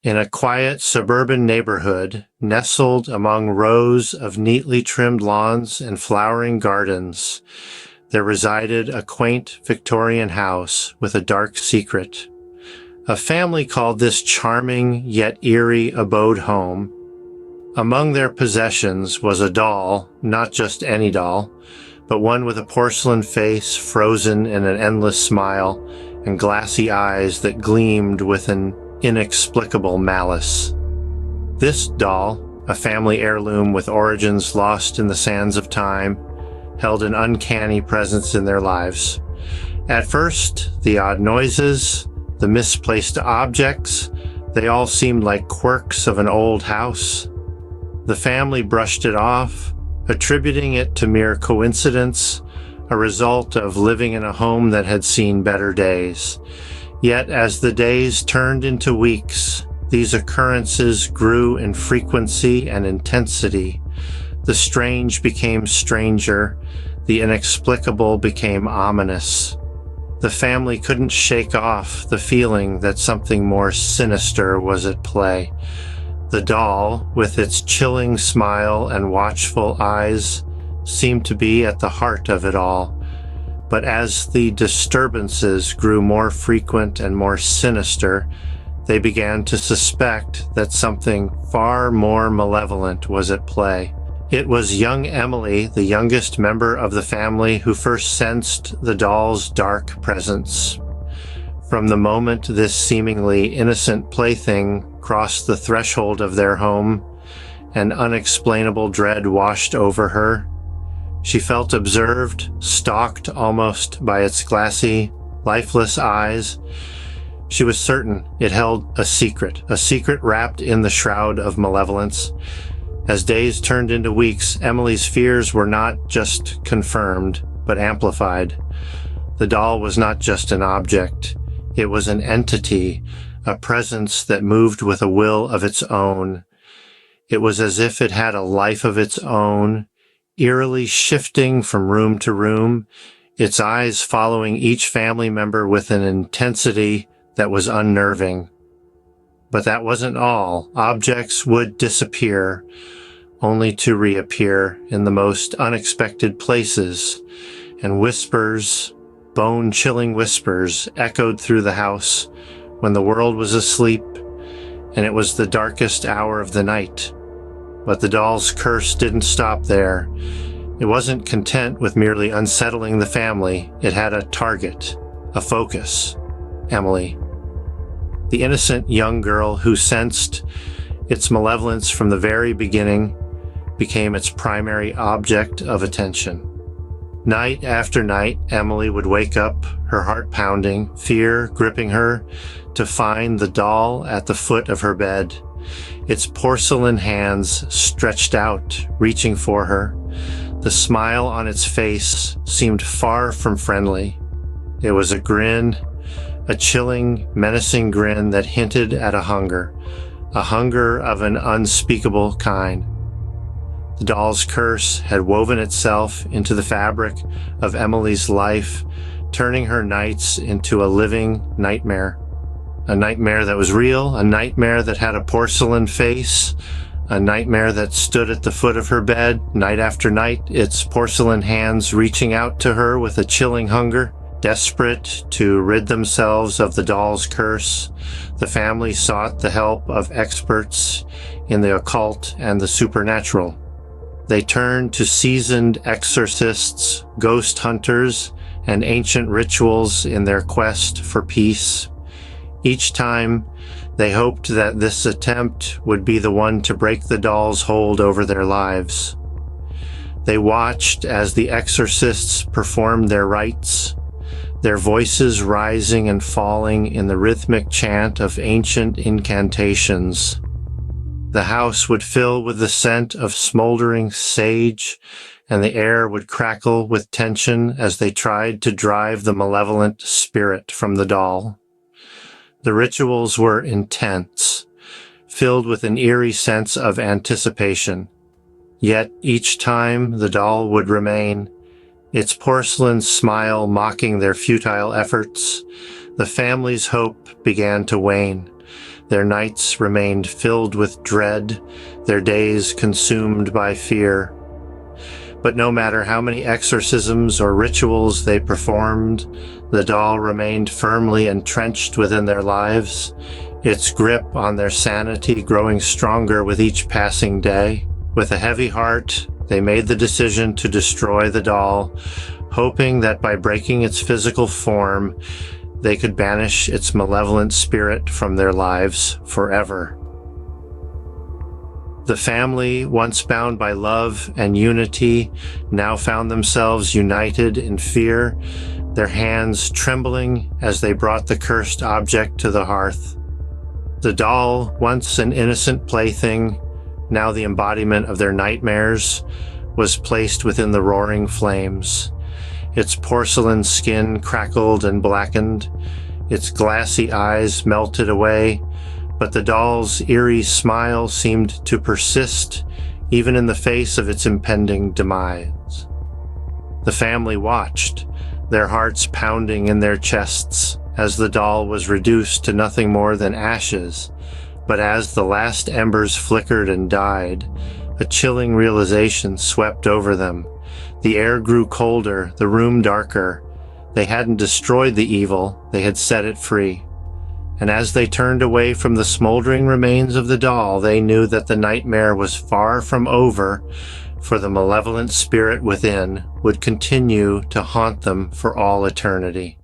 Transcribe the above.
In a quiet suburban neighborhood, nestled among rows of neatly trimmed lawns and flowering gardens, there resided a quaint Victorian house with a dark secret. A family called this charming yet eerie abode home. Among their possessions was a doll, not just any doll, but one with a porcelain face frozen in an endless smile and glassy eyes that gleamed with an inexplicable malice. This doll, a family heirloom with origins lost in the sands of time, held an uncanny presence in their lives. At first, the odd noises, the misplaced objects, they all seemed like quirks of an old house. The family brushed it off, attributing it to mere coincidence, a result of living in a home that had seen better days. Yet as the days turned into weeks, these occurrences grew in frequency and intensity. The strange became stranger, the inexplicable became ominous. The family couldn't shake off the feeling that something more sinister was at play. The doll, with its chilling smile and watchful eyes, seemed to be at the heart of it all. But as the disturbances grew more frequent and more sinister, they began to suspect that something far more malevolent was at play. It was young Emily, the youngest member of the family, who first sensed the doll's dark presence. From the moment this seemingly innocent plaything crossed the threshold of their home, an unexplainable dread washed over her. She felt observed, stalked almost by its glassy, lifeless eyes. She was certain it held a secret wrapped in the shroud of malevolence. As days turned into weeks, Emily's fears were not just confirmed, but amplified. The doll was not just an object. It was an entity, a presence that moved with a will of its own. It was as if it had a life of its own, eerily shifting from room to room, its eyes following each family member with an intensity that was unnerving. But that wasn't all. Objects would disappear, only to reappear in the most unexpected places, and whispers, bone-chilling whispers, echoed through the house when the world was asleep and it was the darkest hour of the night. But the doll's curse didn't stop there. It wasn't content with merely unsettling the family. It had a target, a focus: Emily. The innocent young girl who sensed its malevolence from the very beginning became its primary object of attention. Night after night, Emily would wake up, her heart pounding, fear gripping her, to find the doll at the foot of her bed, its porcelain hands stretched out, reaching for her. The smile on its face seemed far from friendly. It was a grin, a chilling, menacing grin that hinted at a hunger of an unspeakable kind. The doll's curse had woven itself into the fabric of Emily's life, turning her nights into a living nightmare. A nightmare that was real, a nightmare that had a porcelain face, a nightmare that stood at the foot of her bed, night after night, its porcelain hands reaching out to her with a chilling hunger. Desperate to rid themselves of the doll's curse, the family sought the help of experts in the occult and the supernatural. They turned to seasoned exorcists, ghost hunters, and ancient rituals in their quest for peace. Each time, they hoped that this attempt would be the one to break the doll's hold over their lives. They watched as the exorcists performed their rites, their voices rising and falling in the rhythmic chant of ancient incantations. The house would fill with the scent of smoldering sage, and the air would crackle with tension as they tried to drive the malevolent spirit from the doll. The rituals were intense, filled with an eerie sense of anticipation. Yet each time the doll would remain, its porcelain smile mocking their futile efforts. The family's hope began to wane. Their nights remained filled with dread, their days consumed by fear. But no matter how many exorcisms or rituals they performed, the doll remained firmly entrenched within their lives, its grip on their sanity growing stronger with each passing day. With a heavy heart, they made the decision to destroy the doll, hoping that by breaking its physical form, they could banish its malevolent spirit from their lives forever. The family, once bound by love and unity, now found themselves united in fear, their hands trembling as they brought the cursed object to the hearth. The doll, once an innocent plaything, now the embodiment of their nightmares, was placed within the roaring flames. Its porcelain skin crackled and blackened, its glassy eyes melted away, but the doll's eerie smile seemed to persist even in the face of its impending demise. The family watched, their hearts pounding in their chests, as the doll was reduced to nothing more than ashes. But as the last embers flickered and died, a chilling realization swept over them. The air grew colder, the room darker. They hadn't destroyed the evil, they had set it free. And as they turned away from the smoldering remains of the doll, they knew that the nightmare was far from over, for the malevolent spirit within would continue to haunt them for all eternity.